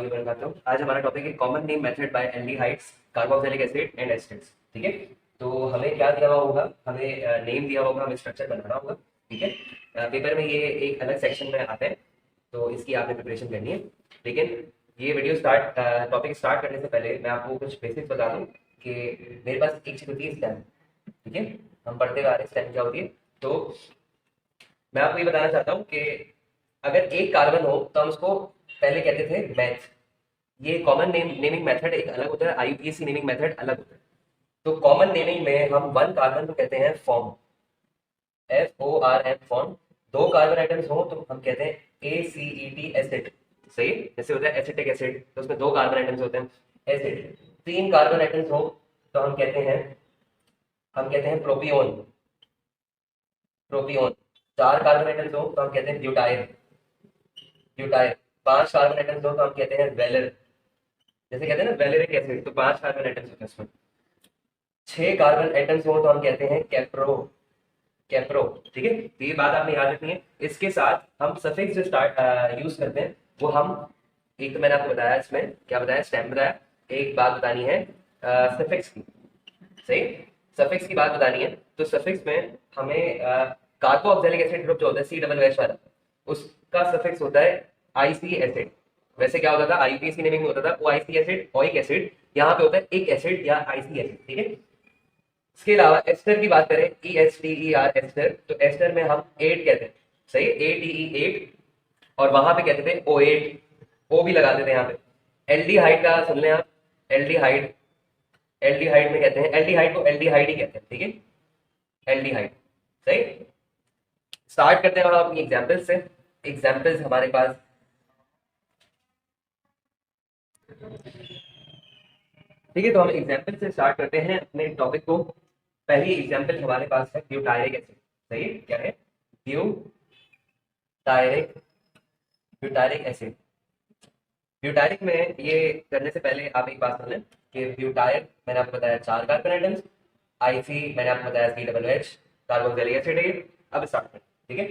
वबरकातुहू। आज हमारा टॉपिक है common name method by aldehydes, carboxylic acid and asters. ठीक है, तो हमें क्या दिया हुआ होगा, हमें नेम दिया होगा, हमें स्ट्रक्चर बनाना होगा। ठीक है, पेपर में ये एक अलग सेक्शन में आता है, तो इसकी आपने प्रिपरेशन करनी है। लेकिन ये वीडियो टॉपिक स्टार्ट करने से पहले मैं आपको कुछ बेसिक्स बता दूं कि मेरे पास एक चीज होती है स्टेम। ठीक है, हम पढ़ते आ रहे हैं स्टेम क्या होती है। तो मैं आपको ये बताना चाहता हूँ कि अगर एक कार्बन हो तो हम उसको पहले कहते थे मैथ। ये कॉमन नेमिंग मेथड एक अलग होता है, आईयूपीएसी नेमिंग मेथड अलग होता है। तो कॉमन नेमिंग में हम वन कार्बन को कहते हैं फॉर्म, FORM फॉर्म। दो कार्बन आइटम्स हो तो हम कहते हैं ACET एसिड। सही, जैसे होता है एसिटिक एसिड, तो उसमें दो कार्बन आइटम्स होते हैं एसिड। तीन कार्बन आइटम्स हो तो हम कहते हैं प्रोपियोन, प्रोपियोन। चार कार्बन आइटम्स हो तो हम कहते हैं ब्यूटाइल, ब्यूटाइल। पांच कार्बन आइटम्स हो तो हम कहते हैं वेलर, जैसे कहते हैं ना वेलेरिक एसिड, तो पांच कार्बन आइटम्स होते हैं उसमें। छह कार्बन आइटम्स हो तो हम कहते हैं कैप्रो, कैप्रो। ठीक है, तो ये बात आपने याद रखनी है। इसके साथ हम सफिक्स जो स्टार्ट यूज करते हैं वो हम, एक तो मैंने आपको बताया, इसमें क्या बताया, स्टेम बताया। एक बात बतानी है सफिक्स की। सही, सफिक्स की बात बतानी है। तो सफिक्स में हमें कार्बोक्सिलिक एसिड ग्रुप जो होता है COOH वाला, उसका सफिक्स होता है आईसी एसिड। वैसे क्या होता था, आईपीएसी नेमिंग में होता था ओआईसी एसिड, ओइक एसिड। यहाँ पे होता है एक एसिड या आईसी एसिड। ठीक है, इसके अलावा एस्टर की बात करें, ESTER एस्टर, तो एस्टर में हम 8 कहते हैं। सही, ATE 8। और वहां पे कहते थे O8, O भी लगाते थे यहाँ पे। एल्डिहाइड का सुन लें आप, एल्डिहाइड, एल्डिहाइड में कहते हैं, एल्डिहाइड को एल्डिहाइड ही कहते हैं। ठीक है, एल्डिहाइड। सही, स्टार्ट करते हैं हम अपनी एग्जाम्पल्स से। एग्जाम्पल्स हमारे पास, ठीक है, तो हम एग्जाम्पल से स्टार्ट करते हैं अपने टॉपिक को। पहली एग्जाम्पल हमारे पास है ब्यूटायरिक एसिड। सही, क्या है, ब्यूटायरिक, ब्यूटायरिक एसिड। ब्यूटायरिक में ये करने से पहले आप एक बात सुन लें कि ब्यूटायर मैंने आपको बताया चार कार्बन आइटम्स, आईसी मैंने आपको बताया COOH, कार्बोक्सिलिक एसिड है। अब स्टार्ट करें। ठीक है,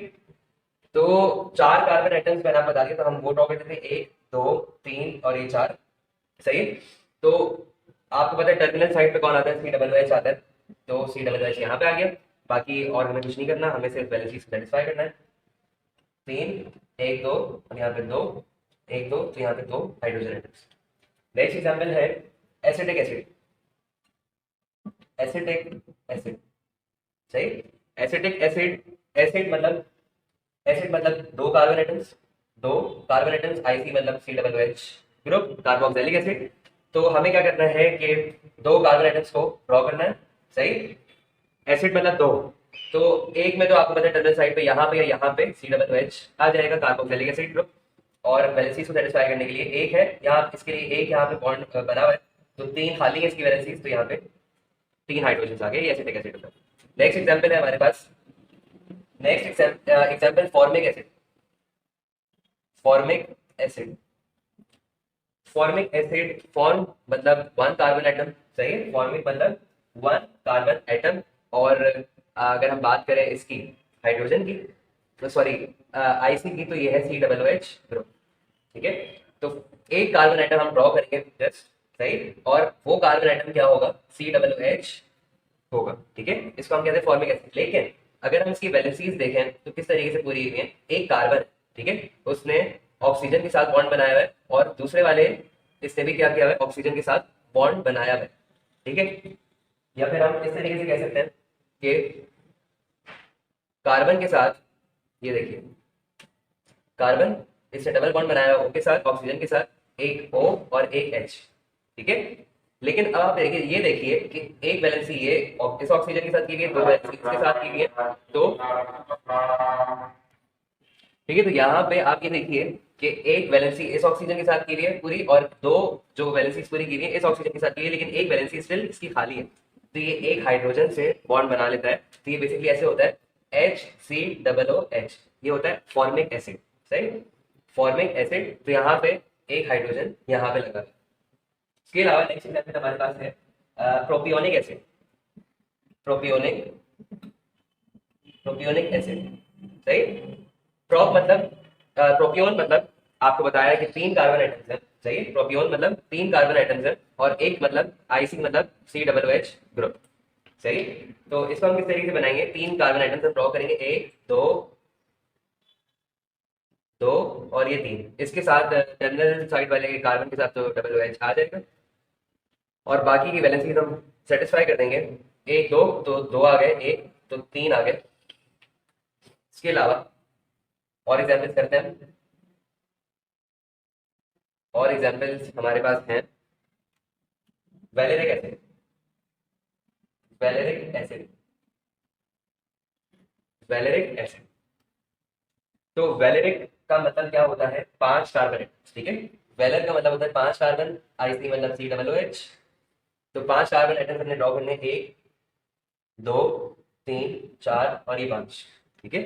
तो चार कार्बन आइटम्स मैंने आपको बता दिया, तो हम वो ड्रॉ करते थे, एक दो तीन और ये चार। सही, तो आपको पता है टर्मिनल साइड पे कौन आता है, COOH आता है। तो COOH यहाँ पे आ गया। बाकी और हमें कुछ नहीं करना, हमें सिर्फ पहले चीज सेटिस्फाई करना है। तीन, एक दो, और यहाँ पे दो, एक दो, तो यहाँ पे दो हाइड्रोजन एटम्स। नेक्स्ट एग्जाम्पल है एसिटिक एसिड, एसिटिक एसिड। सही, एसिटिक एसिड, एसिड मतलब, एसिड मतलब दो कार्बन एटम्स, दो कार्बन एटम्स, आईसी मतलब COOH ग्रुप, कार्बोक्सिलिक एसिड। तो हमें क्या करना है कि दो कार्बन एटम्स को ड्रॉ करना है। सही, एसिड मतलब दो, तो एक में तो आपको पता है टर्मिनल साइड पे यहाँ पे या यहाँ पे COOH आ जाएगा, कार्बोक्सिलिक एसिड ग्रुप। और वैलेंसीज को सेटिस्फाई करने के लिए एक है यहाँ, इसके लिए एक यहाँ पे बॉन्ड बना हुआ है, तो तीन खाली है इसकी वैलेंसीज, तो यहाँ पे तीन हाइड्रोजन आ गए, ये एसिटिक एसिड होता है। नेक्स्ट एग्जाम्पल है हमारे पास, next example formic acid, formic acid. Formic acid, form मतलब वन कार्बन एटम। सही है, फॉर्मिक मतलब वन कार्बन एटम। और अगर हम बात करें इसकी हाइड्रोजन की, तो सॉरी आईसी की, तो ये है COOH ग्रुप। ठीक है, तो एक कार्बन एटम हम ड्रॉ करेंगे जस्ट। सही, और वो कार्बन एटम क्या होगा, COOH होगा। ठीक है, इसको हम कहते हैं फॉर्मिक एसिड। लेकिन अगर हम इसकी वैलेंसीज देखें तो किस तरीके से पूरी हुई है, एक कार्बन, ठीक है, उसने ऑक्सीजन के साथ बॉन्ड बनाया हुआ है, और दूसरे वाले इसने भी क्या किया हुआ है, ऑक्सीजन के साथ बॉन्ड बनाया हुआ है। ठीक है, या फिर हम इस तरीके से कह सकते हैं कि कार्बन के साथ, ये देखिए कार्बन, इसने डबल बॉन्ड बनाया हुआ है O के साथ, ऑक्सीजन के साथ एक O और एक H। ठीक है, लेकिन अब आप देखिए, ये देखिए कि एक वैलेंसी ये इस ऑक्सीजन के साथ की गई है, दो वैलेंसी इसके साथ की गई है, तो ठीक है, तो यहाँ पे आप ये देखिए कि एक वैलेंसी इस ऑक्सीजन के साथ की गई है पूरी, और दो जो वैलेंसी पूरी की गई है इस ऑक्सीजन के साथ की गई है, लेकिन एक वैलेंसी स्टिल इसकी खाली है। तो ये एक हाइड्रोजन से बॉन्ड बना लेता है। तो ये बेसिकली ऐसे होता है HCOOH, ये होता है फॉर्मिक एसिड। सही, फॉर्मिक एसिड। तो यहाँ पे एक हाइड्रोजन यहाँ पे लगा। इसके अलावा नेक्स्ट एग्जाम्पल हमारे पास है propionic acid, propionic, propionic acid. सही, प्रोप मतलब प्रोपियोन मतलब आपको बताया कि तीन कार्बन एटम्स हैं, सही है। प्रोपियोन मतलब 3 कार्बन आइटम्स है और एक मतलब आईसी मतलब COOH ग्रुप, सही। तो इसको हम किस तरीके से बनाएंगे, 3 कार्बन आइटम्स हम ड्रॉ करेंगे, 1 2 2 और ये 3, इसके साथ टर्मिनल साइड वाले कार्बन के साथ तो OH आ जाएगा और बाकी की वैलेंसी हम सेटिस्फाई कर देंगे। 1 2 तो 2 आ गए, 1 तो 3 आ गए। इसके अलावा और एग्जाम्पल्स करते हैं, और एग्जाम्पल्स हमारे पास हैं वैलेरिक एसिड, वैलेरिक एसिड, वैलेरिक एसिड। तो वैलेरिक का मतलब क्या होता है, 5 कार्बन एटम्स, ठीक है। वैलेर का मतलब होता है 5 कार्बन, आईसी मतलब COOH। तो 5 कार्बन एटम्स हमने ड्रॉ करने, 1 2 3 4 और ये 5, ठीक है।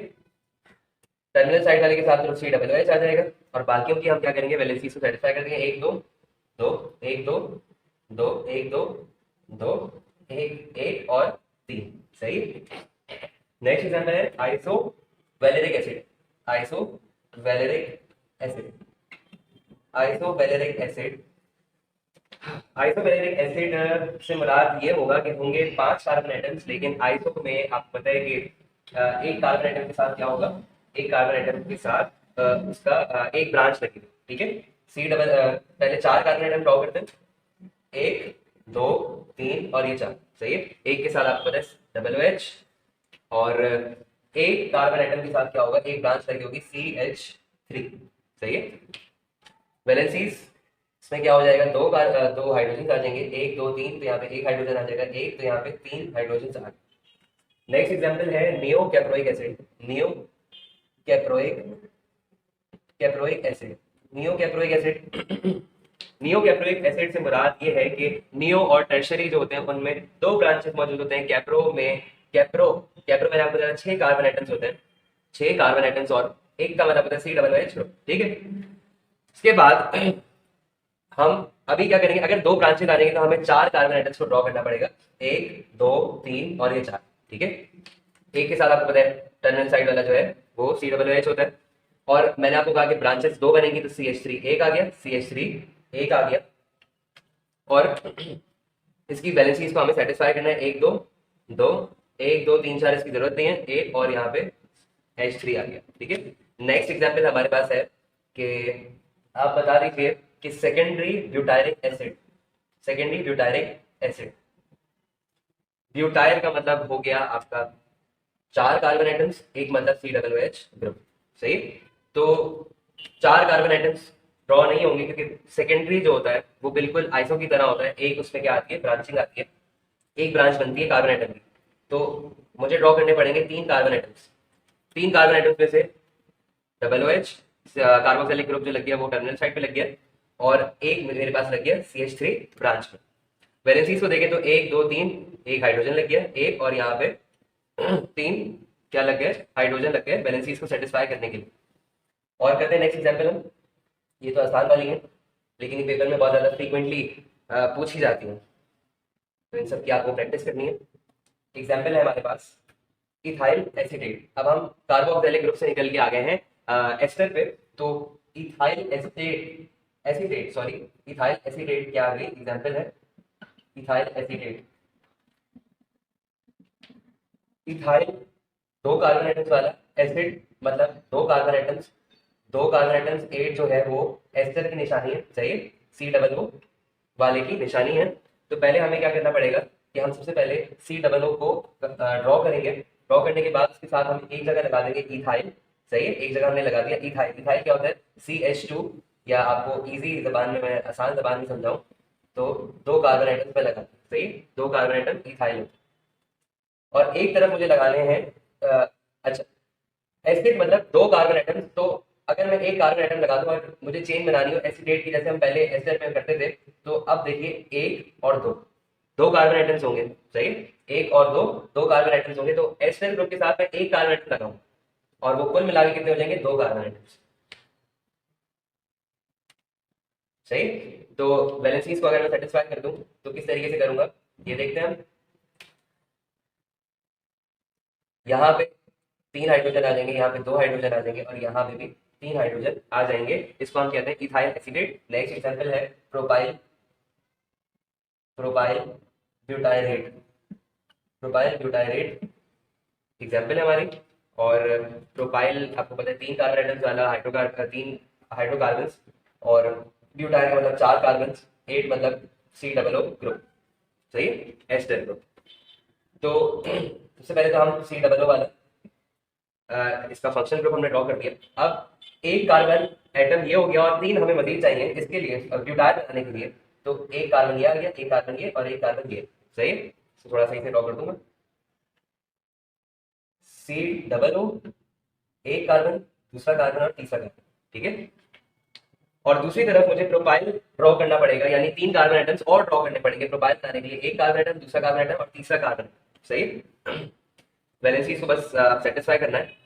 टर्मिनल साइड वाले के साथ तो COOH आ जाएगा और बाकियों की हम क्या करेंगे, वैलेंसी को सेटिस्फाई कर देंगे। 1 2 2 1 2 2 1 2 2 1 1 और 3, सही। नेक्स्ट एग्जांपल है iso valeric acid, iso valeric acid, iso valeric acid. Iso valeric acid से मुराद ये होगा कि होंगे 5 कार्बन एटम्स, लेकिन आइसो में आपको पता है कि एक कार्बन एटम के साथ क्या होगा, एक कार्बन एटम के साथ उसका एक ब्रांच लगेगी, ठीक है। पहले 4 कार्बन एटम ड्रॉ करते हैं, 1 2 3 और ये 4, सही है। एक के साथ आपको पता है OH और एक कार्बन एटम के साथ क्या होगा, एक ब्रांच लगी होगी CH3, सही है। वैलेंसीज इसमें क्या हो जाएगा, दो हाइड्रोजन आ जाएंगे, 1 2 3, तो यहाँ पे एक हाइड्रोजन आ जाएगा, एक तो यहाँ पे 3 हाइड्रोजन आ गए। नेक्स्ट एग्जांपल है neo caproic acid, neo caproic, caproic acid, neo caproic acid. Neo caproic acid से मुराद ये है कि नियो और टर्शरी जो होते हैं उनमें 2 ब्रांचेस मौजूद होते हैं। कैप्रो में, कैप्रो कैप्रो में आपको पता है 6 कार्बन एटम्स होते हैं, 6 कार्बन एटम्स और एक का मतलब होता है COOH ग्रुप, ठीक है। इसके बाद हम अभी क्या करेंगे, अगर 2 ब्रांचेस आ जाएंगे तो हमें 4 कार्बन एटम्स को ड्रॉ करना पड़ेगा, 1 2 3 और ये 4, ठीक है। एक के साथ आपको पता है टर्मिनल साइड वाला जो है वो COOH होता है और मैंने आपको कहा कि ब्रांचेस 2 बनेंगी तो CH3 एक आ गया, CH3 एक आ गया और इसकी वैलेंसीज को हमें सेटिस्फाई करना है, 1 2 2 1 2 3 4 इसकी जरूरत नहीं है, एक और यहाँ पे H3 आ गया, ठीक है। नेक्स्ट एग्जांपल हमारे पास है कि आप बता दीजिए कि secondary butyric acid, secondary butyric acid, butyr का मतलब हो गया आपका 4 कार्बन एटम्स, एक मतलब COOH ग्रुप, सही। तो 4 कार्बन एटम्स ड्रॉ नहीं होंगे क्योंकि सेकेंडरी जो होता है वो बिल्कुल आइसो की तरह होता है, एक उसमें क्या आती है, ब्रांचिंग आती है, एक ब्रांच बनती है कार्बन एटम की। तो मुझे ड्रॉ करने पड़ेंगे 3 कार्बन एटम्स, 3 कार्बन एटम्स में से OH कार्बोक्सिलिक ग्रुप जो लग गया वो टर्मिनल साइड पे लग गया और एक मेरे पास लग गया CH3 ब्रांच में। वैलेंसीज को देखें तो 1 2 3, एक हाइड्रोजन लग गया, एक और यहाँ पे 3 क्या लग गए, हाइड्रोजन लग गए वैलेंसीज को सेटिस्फाई करने के लिए। और करते हैं नेक्स्ट एग्जाम्पल हम, ये तो आसान वाली है लेकिन ये पेपर में बहुत ज्यादा फ्रीक्वेंटली पूछी जाती है, तो इन सब की आपको प्रैक्टिस करनी है। एग्जाम्पल है हमारे पास इथाइल एसीटेट। अब हम कार्बोक्सिलिक ग्रुप से निकल के आ गए हैं एस्टर पे, तो ethyl acetate, acetate sorry, ethyl acetate क्या आ गई, एग्जाम्पल है ethyl acetate. Ethyl 2 carbon atoms वाला एसिड, मतलब 2 कार्बन एटम्स, 2 कार्बन एटम्स 8 जो है वो एस्टर की निशानी है, सही है, COO वाले की निशानी है। तो पहले हमें क्या करना पड़ेगा कि हम सबसे पहले COO को ड्रॉ करेंगे, ड्रॉ करने के बाद उसके साथ हम एक जगह लगा देंगे इथाइल, सही है, एक जगह हमने लगा दिया इथाइल। इथाइल क्या होता है, CH2, या आपको इजी जबान में, मैं आसान जबान में समझाऊं तो 2 कार्बन एटम्स पे लगा, सही, 2 कार्बन एटम इथाइल और एक तरफ मुझे लगाने हैं अच्छा एसिड मतलब 2 कार्बन एटम्स। तो अगर मैं एक कार्बन एटम लगा दूं और मुझे चेन बनानी हो एसीटेट की, जैसे हम पहले एस्टर में करते थे, तो अब देखिए 1 और 2, 2 कार्बन एटम्स होंगे, सही, 1 और 2, 2 कार्बन एटम्स होंगे। तो एस्टर ग्रुप के साथ मैं एक कार्बन एटम लगाऊं और वो कुल मिला के कितने हो जाएंगे, 2 कार्बन एटम्स, सही। तो वैलेंसीज को अगर मैं सेटिस्फाई कर दूं तो किस तरीके से करूंगा ये देखते हैं हम। यहाँ पे 3 हाइड्रोजन आ जाएंगे, यहाँ पे 2 हाइड्रोजन आ जाएंगे और यहाँ पे भी 3 हाइड्रोजन आ जाएंगे, इसको हम कहते हैं इथाइल एसीटेट। नेक्स्ट एग्जांपल है propyl propyl butyrate. Propyl butyrate example है हमारी। और प्रोपाइल आपको पता है 3 कार्बन एटम्स वाला तीन हाइड्रोकार्बन, और ब्यूटाइल का मतलब 4 कार्बन, 8 मतलब COO ग्रुप, सही, एस्टर ग्रुप। तो सबसे पहले तो हम COO वाला इसका फंक्शन ग्रुप हमने ड्रॉ कर दिया। अब एक कार्बन एटम ये हो गया और 3 हमें मजीद चाहिए इसके लिए ब्यूटाइल बनाने के लिए। तो एक कार्बन ये आ गया, एक कार्बन ये और एक कार्बन ये, सही। तो थोड़ा सही से ड्रॉ कर दूंगा। COO, एक कार्बन, दूसरा कार्बन और तीसरा कार्बन, ठीक है। और दूसरी तरफ मुझे प्रोपाइल ड्रॉ करना पड़ेगा, यानी 3 कार्बन एटम्स और ड्रॉ करने पड़ेंगे प्रोपाइल बनाने के लिए। एक कार्बन एटम, दूसरा कार्बन एटम और तीसरा कार्बन, सही। वैलेंसीज को बस सेटिस्फाई करना है।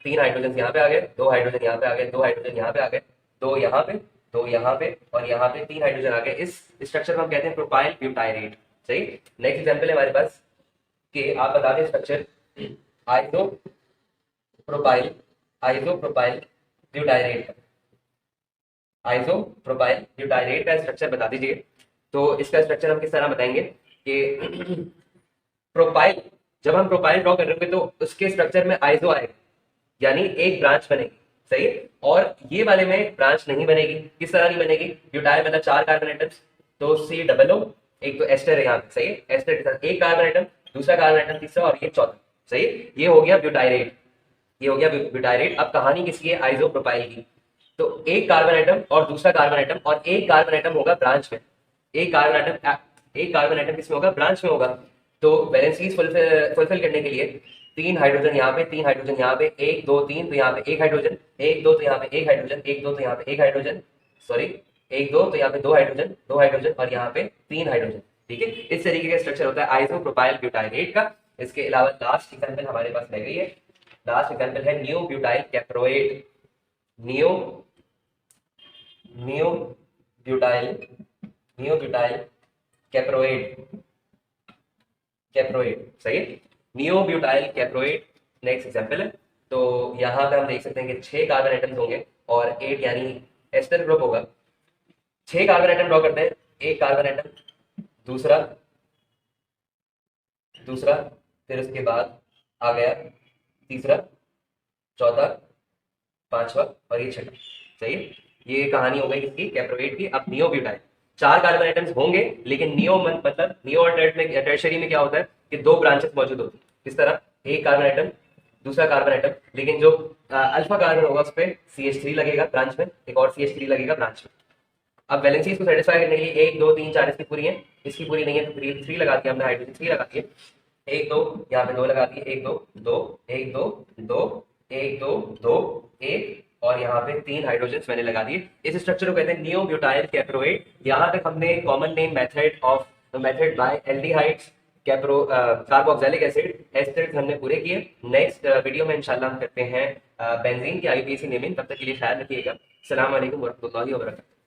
3 हाइड्रोजन यहाँ पे आ गए, 2 हाइड्रोजन यहाँ पे आ गए, 2 हाइड्रोजन यहाँ पे आ गए, 2 यहाँ पे, 2 यहाँ पे और यहाँ पे 3 हाइड्रोजन आ गए। इस स्ट्रक्चर को हम कहते हैं प्रोपाइल ब्यूटायरेट, सही। नेक्स्ट एग्जाम्पल है हमारे पास कि आप बता दें structure isopropyl butyrate. Isopropyl butyrate का स्ट्रक्चर बता दीजिए। तो इसका स्ट्रक्चर हम किस तरह बताएंगे कि प्रोपाइल, जब हम प्रोपाइल ड्रॉ कर रहे होंगे तो उसके स्ट्रक्चर में आइसो आएगा, यानी एक ब्रांच बनेगी, सही। और ये वाले में ब्रांच नहीं बनेगी। किस तरह नहीं बनेगी? ब्यूटाइल मतलब 4 कार्बन एटम्स, तो COO, एक तो एस्टर है यहाँ पे, सही। एस्टर के साथ एक कार्बन एटम, दूसरा कार्बन एटम, तीसरा और ये चौथा, सही। ये हो गया ब्यूटायरेट, ये हो गया ब्यूटायरेट। अब कहानी किसकी है? आइसोप्रोपाइल की। तो एक कार्बन एटम और दूसरा कार्बन एटम और एक कार्बन एटम होगा ब्रांच में, एक कार्बन एटम किसमें होगा? ब्रांच में होगा। तो वैलेंसीज फुलफिल करने के लिए 3 हाइड्रोजन यहाँ पे, 3 हाइड्रोजन यहाँ पे, 1 2 3, तो यहाँ पे एक हाइड्रोजन, 1 2 तो यहाँ पे एक हाइड्रोजन, 1 2 तो यहाँ पे एक हाइड्रोजन, सॉरी 1 2 तो यहाँ पे 2 हाइड्रोजन, 2 हाइड्रोजन और यहाँ पे 3 हाइड्रोजन, ठीक है। इस तरीके का स्ट्रक्चर होता है आइसोप्रोपाइल ब्यूटायरेट का। इसके अलावा लास्ट एग्जाम्पल हमारे पास रह गई है, लास्ट एग्जाम्पल है न्यू ब्यूटाइल कैप्रोएट। न्यू ब्यूटाइल कैप्रोएट, सही है। नियो ब्यूटाइल कैप्रोएट नेक्स्ट एग्जांपल है। तो यहाँ पे हम देख सकते हैं कि 6 कार्बन एटम्स होंगे और 8 यानी एस्टर ग्रुप होगा। 6 कार्बन एटम ड्रॉ करते हैं, एक कार्बन एटम, दूसरा, फिर उसके बाद आ गया तीसरा, चौथा, पांचवा और ये छठा, सही है। ये कहानी हो गई किसकी? कैप्रोएट की। अब नियो ब्यूटाइल, 4 कार्बन एटम्स होंगे, लेकिन नियो मतलब नियो और टर्शरी में क्या होता है कि 2 ब्रांचेस मौजूद होती है। किस तरह? एक कार्बन एटम, दूसरा कार्बन एटम, लेकिन जो अल्फा कार्बन होगा उस पर CH3 लगेगा ब्रांच में, एक और CH3 लगेगा ब्रांच में। अब वैलेंसीज को सेटिस्फाई करने के लिए 1 2 3 4 इसकी पूरी है, इसकी पूरी नहीं है तो 3 लगा दिया हमने, हाइड्रोजन 3 लगा दिए, 1 2 यहाँ पे 2 लगा दिए, 1 2 2 1 2 2 1 2 2 1 और यहाँ पे 3 हाइड्रोजन मैंने लगा दिए। इस स्ट्रक्चर को कहते हैं नियो ब्यूटाइल कैप्रोएट। यहाँ तक हमने common name method by aldehydes, carboxylic acid, asters हमने पूरे किए। नेक्स्ट वीडियो में इंशाल्लाह हम करते हैं बेंजीन की IUPAC नेमिंग। तब तक के लिए ख्याल रखिएगा। अस्सलाम वालेकुम वरहमतुल्लाहि वबरकातुहू।